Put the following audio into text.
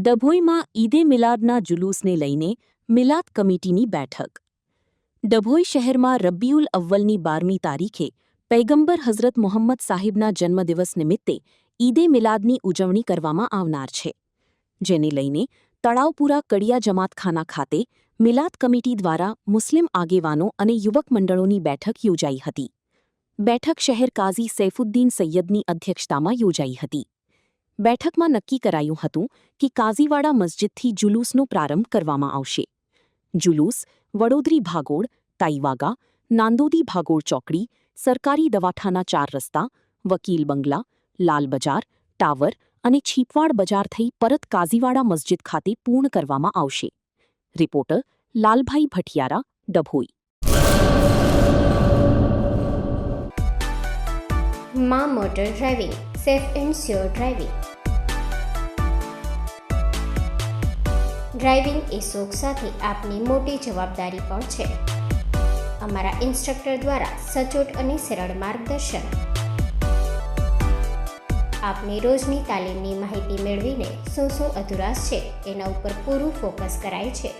ડભોઈમાં ઈદે મિલાદના જુલુસને લઈને મિલાદ કમિટીની બેઠક. ડભોઈ શહેરમાં રબ્બીઉલ અવ્વલની 12મી તારીખે પૈગંબર હઝરત મુહમ્મદ સાહિબના જન્મદિવસ નિમિત્તે ઈદે મિલાદની ઉજવણી કરવામાં આવનાર છે, જેને લઈને તળાવપુરા કડિયા જમાતખાના ખાતે મિલાદ કમિટી દ્વારા મુસ્લિમ આગેવાનો અને યુવક મંડળોની બેઠક યોજાઈ હતી. બેઠક શહેર કાઝી સૈફુદ્દીન સૈયદની અધ્યક્ષતામાં યોજાઈ હતી. બેઠકમાં નક્કી કરાયું હતું કે કાઝીવાડા મસ્જિદથી જુલુસનો પ્રારંભ કરવામાં આવશે. જુલુસ વડોદરી ભાગોળ, તાઈવાગા, નાંદોદી ભાગોળ ચોકડી, સરકારી દવાખાના 4 રસ્તા, વકીલ બંગલા, લાલ બજાર, ટાવર અને છીપવાડ બજાર થઈ પરત કાઝીવાડા મસ્જિદ ખાતે પૂર્ણ કરવામાં આવશે. રિપોર્ટર લાલભાઈ ભટિયારા, ડભોઈ. માં motor driving, safe and sure driving. Driving એ શોખ સાથે આપની મોટી જવાબદારી પણ છે. અમારા ઇન્સ્ટ્રક્ટર દ્વારા સચોટ અને સરળ માર્ગદર્શન. આપની રોજની તાલીમની માહિતી મેળવીને શું અધુરાશ છે એના ઉપર પૂરું ફોકસ કરાય છે.